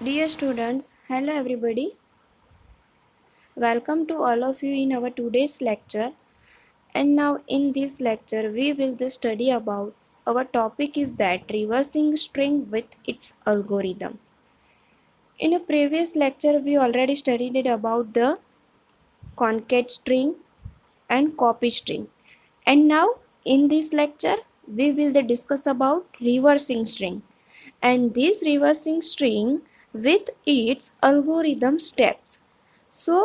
Dear students, hello everybody. Welcome to all of you in our today's lecture. And now in this lecture we will study about our topic is that reversing string with its algorithm. In a previous lecture we already studied it about the concat string and copy string. And now in this lecture we will discuss about reversing string. And this reversing string with its algorithm steps. So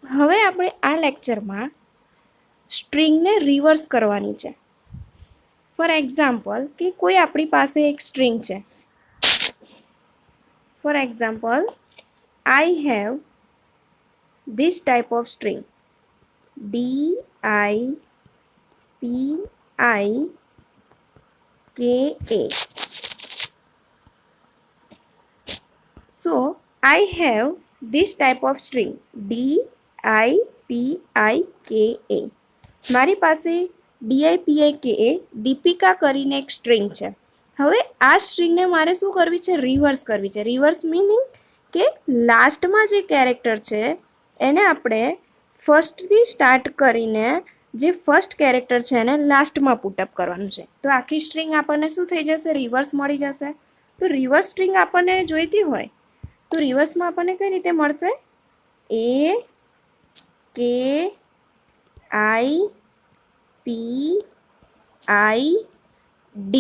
હવે આપણે આ લેક્ચરમાં સ્ટ્રિંગને reverse કરવાની છે. For example કે કોઈ આપણી પાસે એક સ્ટ્રિંગ છે. For example I have this type of string DIPIKA. So I have this type of string DIPIKA. મારી પાસે DIPIKA દીપિકા કરીને એક સ્ટ્રિંગ છે. હવે આ સ્ટ્રિંગને મારે શું કરવી છે? રિવર્સ કરવી છે. રિવર્સ મિનિંગ કે લાસ્ટમાં જે કેરેક્ટર છે એને આપણે ફર્સ્ટથી સ્ટાર્ટ કરીને જે ફર્સ્ટ કેરેક્ટર છે એને લાસ્ટમાં પુટઅપ કરવાનું છે. તો આખી સ્ટ્રિંગ આપણને શું થઈ જશે? રિવર્સ મળી જશે. તો રિવર્સ સ્ટ્રિંગ આપણને જોઈતી હોય તો રિવર્સમાં આપણને કઈ રીતે મળશે? AKIPID.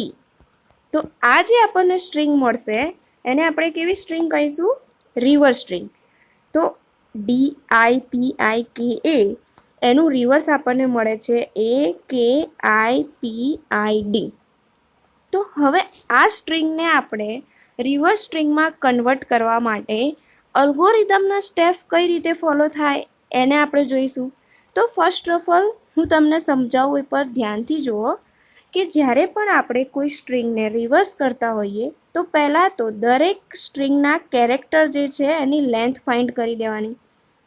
તો આ જે આપણને સ્ટ્રિંગ મળશે એને આપણે કેવી સ્ટ્રિંગ કહીશું? Reverse string. તો DIPIKA એનું રિવર્સ આપણને મળે છે AKIPID. તો હવે આ સ્ટ્રિંગને આપણે રિવર્સ સ્ટ્રિંગમાં કન્વર્ટ કરવા માટે અલ્ગોરિધમના સ્ટેપ કઈ રીતે ફોલો થાય એને આપણે જોઈશું. તો ફર્સ્ટ ઓફ ઓલ હું તમને સમજાવું એ પર ધ્યાનથી જુઓ કે જ્યારે પણ આપણે કોઈ સ્ટ્રિંગને રિવર્સ કરતા હોઈએ તો પહેલાં તો દરેક સ્ટ્રિંગના કેરેક્ટર જે છે એની લેન્થ ફાઇન્ડ કરી દેવાની.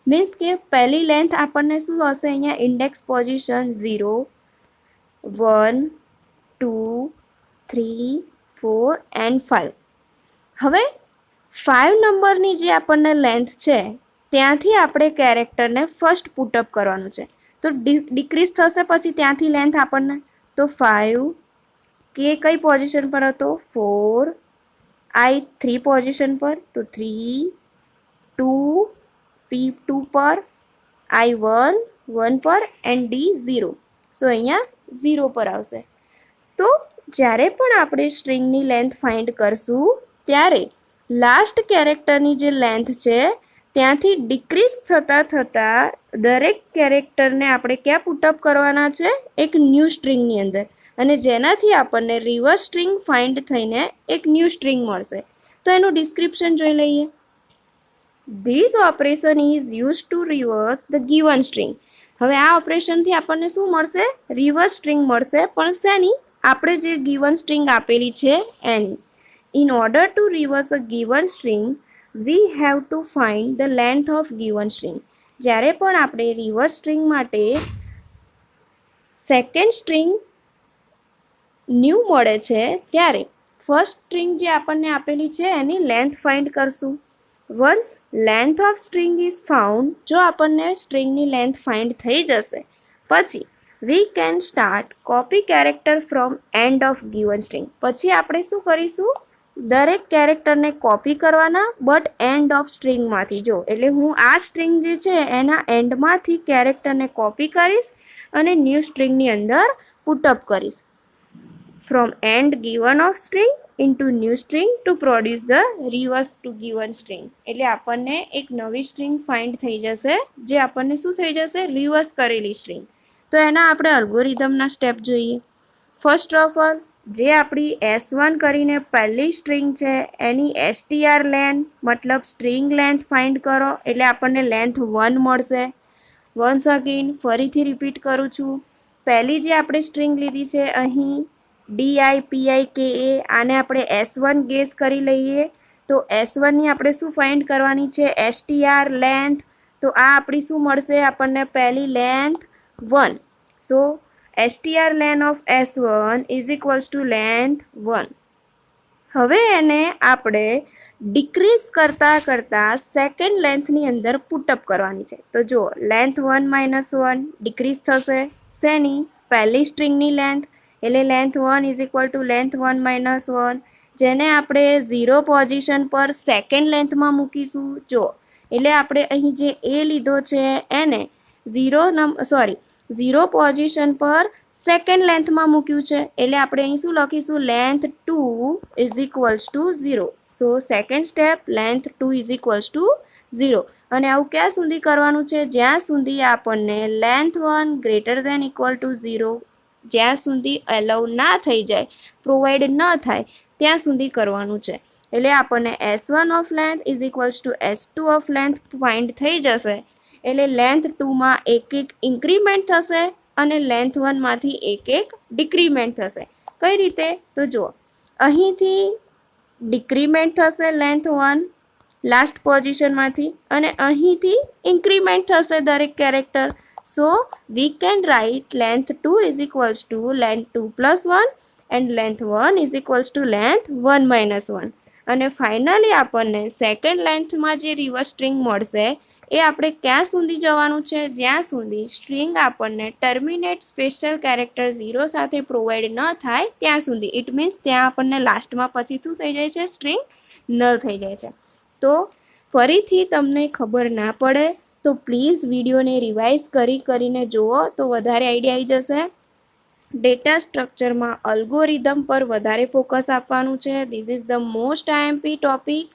મીન્સ કે પહેલી લેન્થ આપણને શું હશે? અહીંયા ઇન્ડેક્સ પોઝિશન 0, 1, 2, 3, 4 એન્ડ 5. હવે 5 નંબરની જે આપણને લેન્થ છે ત્યાંથી આપણે કેરેક્ટરને ફર્સ્ટ પુટઅપ કરવાનું છે. તો ડિક્રીઝ થશે પછી ત્યાંથી લેન્થ આપણને. તો 5 કે કઈ પોઝિશન પર હતો? 4, I 3 પોઝિશન પર, તો 3, 2 P2 પર, I 1 પર એન્ડ D 0. સો અહીંયા 0 પર આવશે. તો જ્યારે પણ આપણે સ્ટ્રિંગની લેન્થ ફાઇન્ડ કરશું ત્યારે લાસ્ટ કેરેક્ટરની જે લેન્થ છે ત્યાંથી ડિક્રીઝ થતાં દરેક કેરેક્ટરને આપણે ક્યાં પુટઅપ કરવાના છે? એક ન્યૂ સ્ટ્રિંગની અંદર. અને જેનાથી આપણને રિવર્સ સ્ટ્રિંગ ફાઇન્ડ થઈને એક ન્યૂ સ્ટ્રિંગ મળશે. તો એનું ડિસ્ક્રિપ્શન જોઈ લઈએ. This operation is use to reverse the given string. હવે આ ઓપરેશનથી આપણને શું મળશે? રિવર્સ સ્ટ્રિંગ મળશે. પણ શેની? આપણે જે ગિવન સ્ટ્રિંગ આપેલી છે એની. In order to reverse a given string we have to find the length of given string. જ્યારે પણ આપણે રિવર્સ સ્ટ્રિંગ માટે સેકન્ડ સ્ટ્રિંગ ન્યૂ મળે છે ત્યારે ફર્સ્ટ સ્ટ્રિંગ જે આપણને આપેલી છે એની લેન્થ ફાઇન્ડ કરશું. Once length of string is found, જો આપણને સ્ટ્રિંગની લેન્થ ફાઇન્ડ થઈ જશે પછી we can start copy character from end of given string. પછી આપણે શું કરીશું? દરેક કેરેક્ટરને કોપી કરવાના બટ એન્ડ ઓફ સ્ટ્રિંગમાંથી. જો એટલે હું આ સ્ટ્રિંગ જે છે એના એન્ડમાંથી કેરેક્ટરને કોપી કરીશ અને ન્યૂ સ્ટ્રિંગની અંદર પુટઅપ કરીશ. From end given of string into new string to produce the reverse to given string. એટલે આપણને એક નવી સ્ટ્રિંગ ફાઇન્ડ થઈ જશે જે આપણને શું થઈ જશે? રિવર્સ કરેલી સ્ટ્રિંગ. તો એના આપણે અલ્ગોરિધમના સ્ટેપ જોઈએ. ફર્સ્ટ ઓફ ઓલ જે આપણી S1 કરીને પહેલી સ્ટ્રિંગ છે એની STR લેન્થ મતલબ સ્ટ્રિંગ લેન્થ ફાઇન્ડ કરો એટલે આપણને લેન્થ 1 મળશે. વન્સ અગેન ફરીથી રિપીટ કરું છું. પહેલી જે આપણે સ્ટ્રિંગ લીધી છે અહીં DIPIKA, આને આપણે S1 ગેસ કરી લઈએ. તો S1ની આપણે શું ફાઇન્ડ કરવાની છે? STR length. તો આ આપણી શું મળશે? આપણને પહેલી length 1. So STR length of S1 is equals to length 1. હવે એને આપણે ડિક્રીઝ કરતાં કરતાં સેકન્ડ લેન્થની અંદર પુટઅપ કરવાની છે. તો જો લેન્થ 1 - 1 ડિક્રીઝ થશે શેની? પહેલી સ્ટ્રિંગની લેન્થ, એટલે length 1 is equal to length 1 - 1, જેને આપણે 0 પોઝિશન પર સેકન્ડ લેન્થમાં મૂકીશું. જો એટલે આપણે અહીં જે એ લીધો છે એને 0 પોઝિશન પર સેકન્ડ લેન્થમાં મૂક્યું છે, એટલે આપણે અહીં શું લખીશું? Length 2 is equals to 0. So second step length 2 is equals to 0. અને આવું ક્યાં સુધી કરવાનું છે? જ્યાં સુધી આપણને length 1 greater than equal to 0, જ્યાં સુધી એલાઉ ના થઈ જાય, પ્રોવાઈડ ન થાય ત્યાં સુધી કરવાનું છે. એટલે આપણને S1 of length is equals two S2 of length find થઈ જશે. એટલે લેન્થ 2માં એક ઇન્ક્રીમેન્ટ થશે અને લેન્થ 1માંથી એક ડિક્રીમેન્ટ થશે. કઈ રીતે? તો જુઓ, અહીંથી ડિક્રીમેન્ટ થશે લેન્થ 1 લાસ્ટ પોઝિશનમાંથી અને અહીંથી ઇન્ક્રીમેન્ટ થશે દરેક character. So we can write length 2 is equals two length 2 + 1 and length 1 is equals two length 1 - 1. અને ફાઇનલી આપણને સેકન્ડ લેન્થમાં જે રિવર્સ સ્ટ્રિંગ મળશે એ આપણે ક્યાં સુધી જવાનું છે? જ્યાં સુધી સ્ટ્રિંગ આપણને ટર્મિનેટ સ્પેશિયલ કેરેક્ટર 0 સાથે પ્રોવાઈડ ન થાય ત્યાં સુધી. ઇટ મીન્સ ત્યાં આપણને લાસ્ટમાં પછી શું થઈ જાય છે? સ્ટ્રિંગ નલ થઈ જાય છે. તો ફરીથી તમને ખબર ના પડે તો પ્લીઝ વિડીયોને રિવાઇઝ કરીને જુઓ તો વધારે આઈડિયા આવી જશે. ડેટા સ્ટ્રક્ચરમાં અલ્ગોરિધમ પર વધારે ફોકસ આપવાનું છે. This is the most IMP topic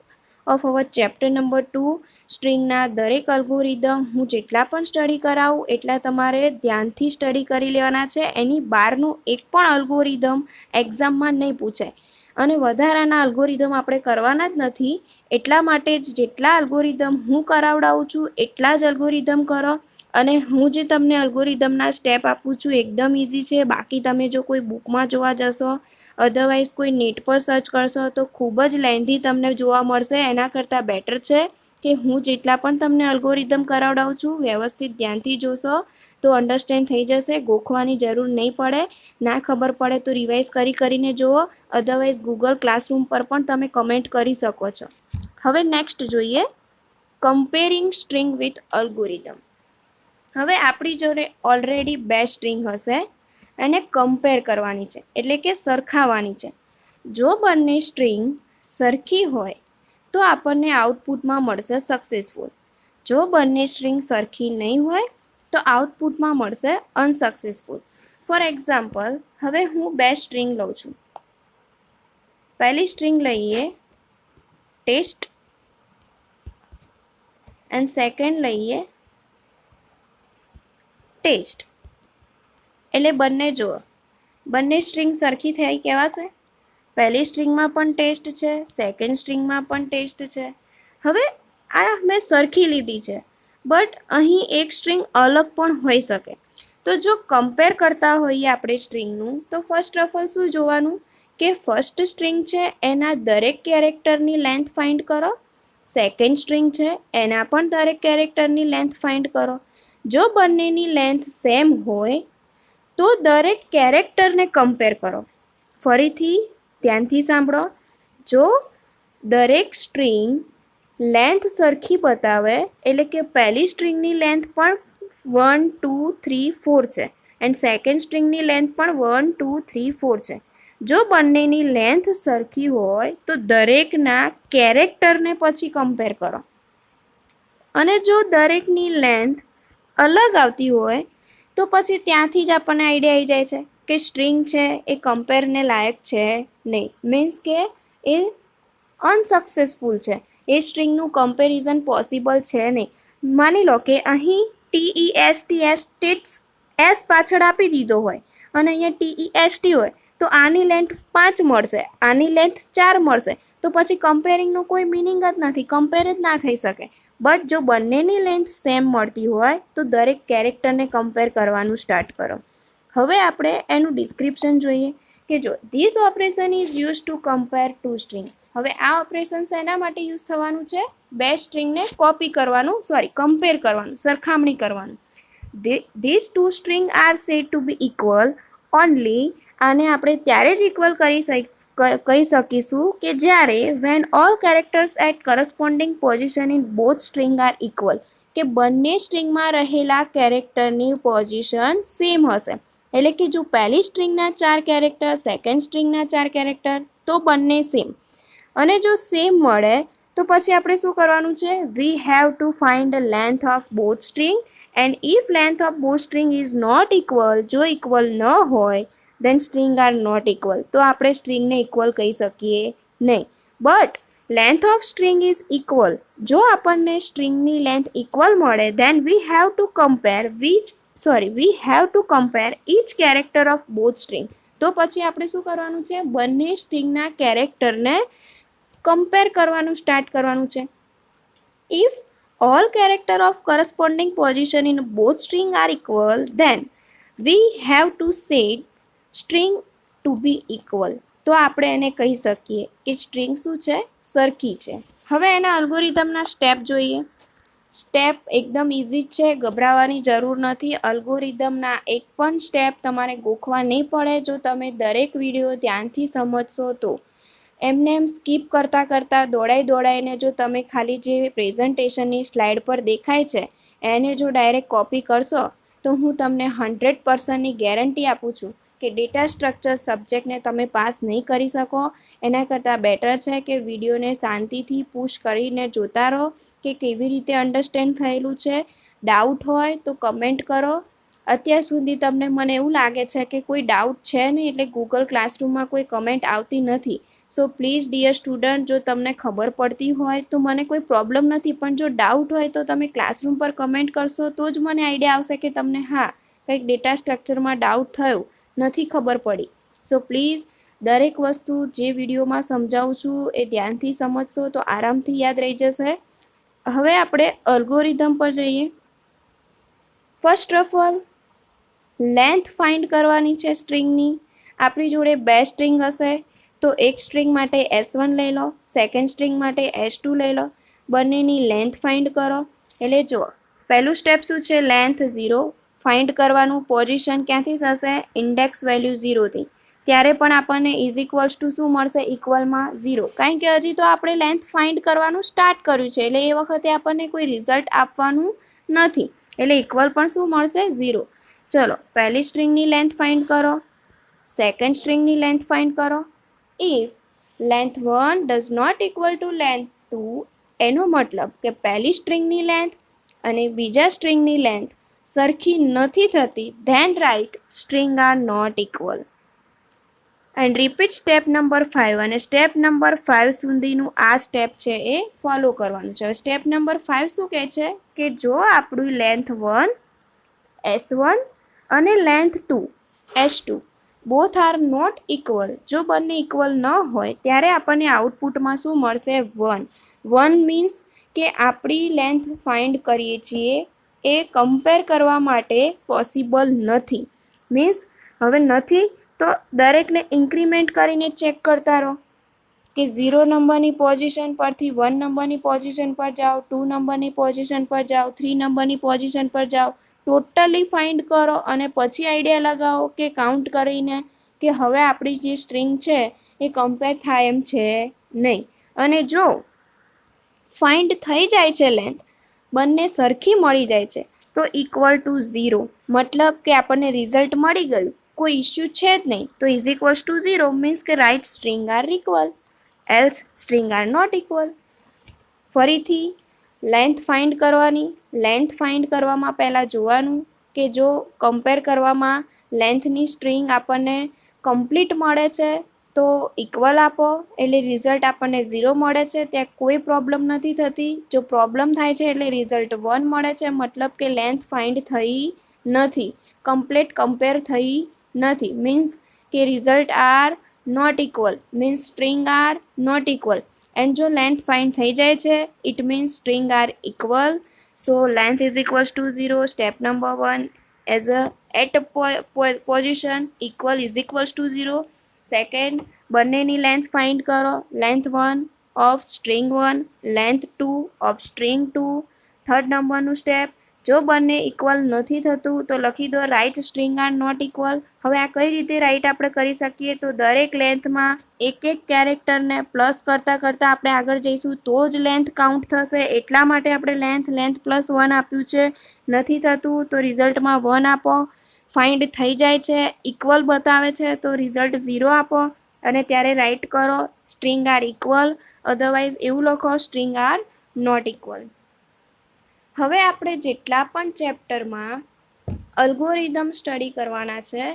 of our chapter number 2. સ્ટ્રિંગના દરેક અલ્ગોરિધમ હું જેટલા પણ સ્ટડી કરાવું એટલા તમારે ધ્યાનથી સ્ટડી કરી લેવાના છે. એની બહારનું એક પણ અલ્ગોરિધમ એક્ઝામમાં નહીં પૂછાય અને વધારાના અલ્ગોરિધમ આપણે કરવાના જ નથી. એટલા માટે જ જેટલા અલ્ગોરિધમ હું કરાવડાવું છું એટલા જ અલ્ગોરિધમ કરો. અને હું જે તમને અલ્ગોરિધમના સ્ટેપ આપું છું એકદમ ઇઝી છે. બાકી તમે જો કોઈ બુકમાં જોવા જશો, અધરવાઇઝ કોઈ નેટ પર સર્ચ કરશો તો ખૂબ જ લેન્ધી તમને જોવા મળશે. એના કરતાં બેટર છે કે હું જેટલા પણ તમને અલ્ગોરિધમ કરાવડાવું છું વ્યવસ્થિત ધ્યાનથી જોશો તો અન્ડરસ્ટેન્ડ થઈ જશે. ગોખવાની જરૂર નહીં પડે. ના ખબર પડે તો રિવાઇઝ કરીને જુઓ. અધરવાઇઝ ગૂગલ ક્લાસરૂમ પર પણ તમે કમેન્ટ કરી શકો છો. હવે નેક્સ્ટ જોઈએ કમ્પેરિંગ સ્ટ્રિંગ વિથ અલ્ગોરિધમ. હવે આપણી જોડે ઓલરેડી 2 સ્ટ્રિંગ હશે, એને કમ્પેર કરવાની છે એટલે કે સરખાવવાની છે. જો બંને સ્ટ્રિંગ સરખી હોય તો આપણને આઉટપુટમાં મળશે સક્સેસફુલ. જો બંને સ્ટ્રિંગ સરખી નહીં હોય તો આઉટપુટમાં મળશે અનસક્સેસફુલ. ફોર એક્ઝામ્પલ, હવે હું 2 સ્ટ્રિંગ લઉં છું. પહેલી સ્ટ્રિંગ લઈએ ટેસ્ટ એન્ડ સેકન્ડ લઈએ ટેસ્ટ. એટલે બંને જુઓ, બંને સ્ટ્રિંગ સરખી થઈ કહેવાશે. પહેલી સ્ટ્રિંગમાં પણ ટેસ્ટ છે, સેકન્ડ સ્ટ્રિંગમાં પણ ટેસ્ટ છે. હવે આ મેં સરખી લીધી છે, બટ અહીં એક સ્ટ્રિંગ અલગ પણ હોઈ શકે. તો જો કમ્પેર કરતા હોઈએ આપણે સ્ટ્રિંગનું તો ફર્સ્ટ ઓફ ઓલ શું જોવાનું કે ફર્સ્ટ સ્ટ્રિંગ છે એના દરેક કેરેક્ટરની લેન્થ ફાઇન્ડ કરો. સેકન્ડ સ્ટ્રિંગ છે એના પણ દરેક કેરેક્ટરની લેન્થ ફાઇન્ડ કરો. જો બંનેની લેન્થ સેમ હોય તો દરેક કેરેક્ટરને કમ્પેર કરો. ફરીથી ધ્યાનથી સાંભળો. જો દરેક સ્ટ્રિંગ લેન્થ સરખી બતાવે એટલે કે પહેલી સ્ટ્રિંગની લેન્થ પણ 1 2 3 4 છે એન્ડ સેકન્ડ સ્ટ્રિંગની લેન્થ પણ 1 2 3 4 છે. જો બંનેની લેન્થ સરખી હોય તો દરેકના કેરેક્ટરને પછી કમ્પેર કરો. અને જો દરેકની લેન્થ અલગ આવતી હોય તો પછી ત્યાંથી જ આપણને આઈડિયા આવી જાય છે કે સ્ટ્રિંગ છે એ કમ્પેરને લાયક છે નહીં. મીન્સ કે એ અનસક્સેસફુલ છે, એ સ્ટ્રિંગનું કમ્પેરિઝન પોસિબલ છે નહીં. માની લો કે અહીં TEST પાછળ આપી દીધો હોય અને અહીંયા TEST હોય તો આની લેન્થ 5 મળશે, આની લેન્થ 4 મળશે, તો પછી કમ્પેરિંગનો કોઈ મિનિંગ જ નથી, કમ્પેર જ ના થઈ શકે. બટ જો બંનેની લેન્થ સેમ મળતી હોય તો દરેક કેરેક્ટરને કમ્પેર કરવાનું સ્ટાર્ટ કરો. હવે આપણે એનું ડિસ્ક્રિપ્શન જોઈએ કે જો this operation is use to compare 2 string. હવે આ ઓપરેશન શેના માટે યુઝ થવાનું છે? 2 સ્ટ્રિંગને કમ્પેર કરવાનું, સરખામણી કરવાનું. These 2 strings are said to be equal only આને આપણે ત્યારે જ ઇક્વલ કહી શકીશું કે જ્યારે when all characters at corresponding position in both string are equal, કે બંને સ્ટ્રિંગમાં રહેલા કેરેક્ટરની પોઝિશન સેમ હશે. એટલે કે જો પહેલી સ્ટ્રિંગના 4 કેરેક્ટર, સેકન્ડ સ્ટ્રિંગના 4 કેરેક્ટર, તો બંને સેમ. અને જો સેમ મળે તો પછી આપણે શું કરવાનું છે? We have to find the length of both string, and if length of both string is not equal, જો ઇક્વલ ન હોય, then string are not equal. તો આપણે સ્ટ્રિંગને ઇક્વલ કહી શકીએ નહીં. But length of string is equal, જો આપણને સ્ટ્રિંગની લેન્થ ઇક્વલ મળે, then we have to compare each character of both string. તો પછી આપણે શું કરવાનું છે? બંને સ્ટ્રિંગના કેરેક્ટરને કમ્પેર કરવાનું સ્ટાર્ટ કરવાનું છે. If all character of corresponding position in both string are equal, then we have to set string to be equal. તો આપણે એને કહી શકીએ કે સ્ટ્રિંગ શું છે? સરખી છે. હવે એના અલ્ગોરિધમના સ્ટેપ જોઈએ. સ્ટેપ એકદમ ઇઝી જ છે, ગભરાવાની જરૂર નથી. અલ્ગોરિધમના એક પણ સ્ટેપ તમારે ગોખવા નહીં પડે જો તમે દરેક વિડીયો ધ્યાનથી સમજશો તો. એમને સ્કીપ કરતાં દોડાઈને જો તમે ખાલી જે પ્રેઝન્ટેશનની સ્લાઇડ પર દેખાય છે એને જો ડાયરેક્ટ કોપી કરશો તો હું તમને 100%ની ગેરંટી આપું છું કે ડેટા સ્ટ્રક્ચર સબ્જેક્ટને તમે પાસ નહીં કરી શકો. એના કરતાં બેટર છે કે વિડીયોને શાંતિથી પુશ કરીને જોતા રહો કે કેવી રીતે અન્ડરસ્ટેન્ડ થયેલું છે. ડાઉટ હોય તો કમેન્ટ કરો. અત્યાર સુધી તમને મને એવું લાગે છે કે કોઈ ડાઉટ છે નહીં, એટલે ગૂગલ ક્લાસરૂમમાં કોઈ કમેન્ટ આવતી નથી. સો પ્લીઝ ડિયર સ્ટુડન્ટ, જો તમને ખબર પડતી હોય તો મને કોઈ પ્રોબ્લેમ નથી, પણ જો ડાઉટ હોય તો તમે ક્લાસરૂમ પર કમેન્ટ કરશો તો જ મને આઈડિયા આવશે કે તમને હા કંઈક ડેટા સ્ટ્રક્ચરમાં ડાઉટ થયો, નથી ખબર પડી. સો પ્લીઝ દરેક વસ્તુ જે વિડીયોમાં સમજાવું છું એ ધ્યાનથી સમજશો તો આરામથી યાદ રહી જશે. હવે આપણે અલ્ગોરિધમ પર જઈએ. First of all length find કરવાની છે સ્ટ્રિંગની. આપણી જોડે 2 સ્ટ્રિંગ હશે તો એક સ્ટ્રિંગ માટે S1 લઈ લો, સેકન્ડ સ્ટ્રિંગ માટે S2 લઈ લો. બંનેની લેન્થ ફાઇન્ડ કરો. એટલે જો પહેલું સ્ટેપ શું છે? લેન્થ 0 ફાઇન્ડ કરવાનું. પોઝિશન ક્યાંથી થશે? ઇન્ડેક્સ વેલ્યુ 0થી. ત્યારે પણ આપણને ઇઝ ઇક્વલ્સ ટુ શું મળશે? ઇક્વલમાં 0, કારણ કે હજી તો આપણે લેન્થ ફાઇન્ડ કરવાનું સ્ટાર્ટ કર્યું છે, એટલે એ વખતે આપણને કોઈ રિઝલ્ટ આપવાનું નથી, એટલે ઇક્વલ પણ શું મળશે? 0. ચલો પહેલી સ્ટ્રિંગની લેન્થ ફાઇન્ડ કરો, સેકન્ડ સ્ટ્રિંગની લેન્થ ફાઇન્ડ કરો. If length 1 does not equal to length 2, એનો મતલબ કે પહેલી સ્ટ્રિંગની લેન્થ અને બીજા સ્ટ્રિંગની લેન્થ સરખી નથી થતી, then write string are not equal. And repeat step number 5. અને સ્ટેપ નંબર 5 સુધીનું આ સ્ટેપ છે એ ફોલો કરવાનું છે. સ્ટેપ નંબર 5 શું કહે છે કે જો આપણું લેન્થ 1 S1 અને length 2 S2 both are not equal, જો બંને ઇક્વલ ન હોય ત્યારે આપણને આઉટપુટમાં શું મળશે? 1. 1 મીન્સ કે આપણી લેન્થ ફાઇન્ડ કરીએ છીએ એ કમ્પેર કરવા માટે પોસિબલ નથી. મીન્સ હવે નથી તો દરેકને ઇન્ક્રીમેન્ટ કરીને ચેક કરતા રહો કે 0 નંબરની પોઝિશન પરથી 1 નંબરની પોઝિશન પર જાઓ, 2 નંબરની પોઝિશન પર જાઓ, 3 નંબરની પોઝિશન પર જાઓ. ટોટલી ફાઇન્ડ કરો અને પછી આઈડિયા લગાવો કે કાઉન્ટ કરીને કે હવે આપણી જે સ્ટ્રિંગ છે એ કમ્પેર થાય એમ છે નહીં. અને જો ફાઇન્ડ થઈ જાય છે લેન્થ, બંને સરખી મળી જાય છે તો ઇક્વલ ટુ 0, મતલબ કે આપણને રિઝલ્ટ મળી ગયું, કોઈ ઇસ્યુ છે જ નહીં. તો ઇઝ ઇક્વલ્સ ટુ 0 મીન્સ કે write string are equal, else string are not equal. ફરીથી લેન્થ ફાઇન્ડ કરવાની. લેન્થ ફાઇન્ડ કરવામાં પહેલાં જોવાનું કે જો કમ્પેર કરવામાં લેન્થની સ્ટ્રિંગ આપણને કમ્પ્લીટ મળે છે તો ઇક્વલ આપો, એટલે રિઝલ્ટ આપણને 0 મળે છે, ત્યાં કોઈ પ્રોબ્લેમ નથી થતી. જો પ્રોબ્લેમ થાય છે એટલે રિઝલ્ટ 1 મળે છે, મતલબ કે લેન્થ ફાઇન્ડ થઈ નથી, કમ્પ્લીટ કમ્પેર થઈ નથી, મીન્સ કે result are not equal, means string are not equal. And જો લેન્થ ફાઇન્ડ થઈ જાય છે it means string are equal. So length is equals to 0. Step number 1 as a at position equal is equals to 0. Second બંનેની length find કરો. Length 1 of string 1, length 2 of string 2. Third નંબરનું step જો બંને equal નથી થતું તો લખી દો right string are not equal. હવે આ કઈ રીતે રાઇટ આપણે કરી શકીએ? તો દરેક લેન્થમાં એક એક કેરેક્ટરને પ્લસ કરતાં કરતાં આપણે આગળ જઈશું તો જ લેન્થ કાઉન્ટ થશે. એટલા માટે આપણે લેન્થ +1 આપ્યું છે. નથી થતું તો રિઝલ્ટમાં 1 આપો. ફાઇન્ડ થઈ જાય છે, ઇક્વલ બતાવે છે તો રિઝલ્ટ 0 આપો અને ત્યારે રાઇટ કરો સ્ટ્રિંગ આર ઇક્વલ, અધરવાઇઝ એવું લખો સ્ટ્રિંગ આર નોટ ઇક્વલ. હવે આપણે જેટલા પણ ચેપ્ટરમાં અલ્ગોરિધમ સ્ટડી કરવાના છે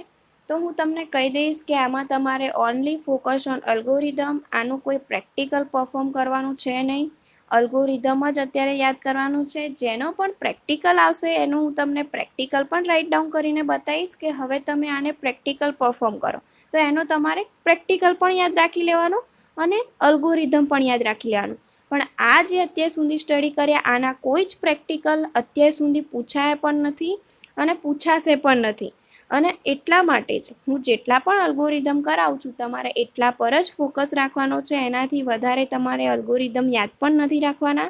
તો હું તમને કહી દઈશ કે આમાં તમારે ઓનલી ફોકસ ઓન અલ્ગોરિધમ. આનું કોઈ પ્રેક્ટિકલ પરફોર્મ કરવાનું છે નહીં. અલ્ગોરિધમ જ અત્યારે યાદ કરવાનું છે. જેનો પણ પ્રેક્ટિકલ આવશે એનું હું તમને પ્રેક્ટિકલ પણ રાઇટ ડાઉન કરીને બતાવીશ કે હવે તમે આને પ્રેક્ટિકલ પરફોર્મ કરો. તો એનો તમારે પ્રેક્ટિકલ પણ યાદ રાખી લેવાનું અને અલ્ગોરિધમ પણ યાદ રાખી લેવાનું. પણ આ જે અત્યાર સુધી સ્ટડી કર્યા આના કોઈ જ પ્રેક્ટિકલ અત્યાર સુધી પૂછાયા પણ નથી અને પૂછાશે પણ નથી. અને એટલા માટે જ હું જેટલા પણ અલ્ગોરિધમ કરાવું છું તમારે એટલા પર જ ફોકસ રાખવાનો છે. એનાથી વધારે તમારે અલ્ગોરિધમ યાદ પણ નથી રાખવાના.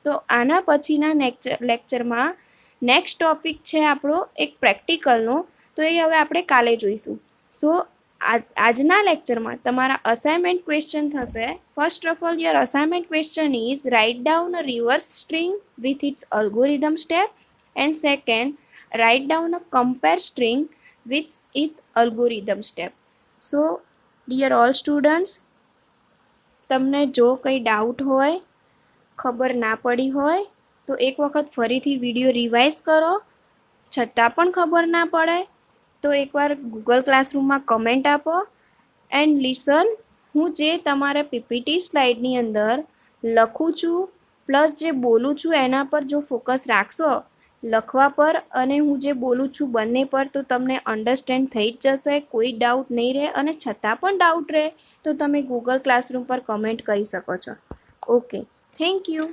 તો આના પછીના લેક્ચરમાં નેક્સ્ટ ટોપિક છે આપણો એક પ્રેક્ટિકલનો, તો એ હવે આપણે કાલે જોઈશું. સો આજના લેક્ચરમાં તમારા અસાઇનમેન્ટ ક્વેશ્ચન થશે. First of all your assignment question is write down a reverse string with it's algorithm step and second write down a compare string with its algorithm step. So dear all students, તમને જો કંઈ doubt હોય, ખબર ના પડી હોય તો એક વખત ફરીથી વિડીયો રિવાઇઝ કરો. છતાં પણ ખબર ના પડે તો એકવાર ગૂગલ ક્લાસરૂમમાં કમેન્ટ આપો એન્ડ લિસન. હું જે તમારે પીપીટી સ્લાઇડની અંદર લખું છું પ્લસ જે બોલું છું એના પર જો ફોકસ રાખશો લખવા પર અને હું જે બોલું છું બંને પર, તો તમને અન્ડરસ્ટેન્ડ થઈ જ જશે. કોઈ ડાઉટ નહીં રહે અને છતાં પણ ડાઉટ રહે તો તમે ગૂગલ ક્લાસરૂમ પર કમેન્ટ કરી શકો છો. Okay, thank you.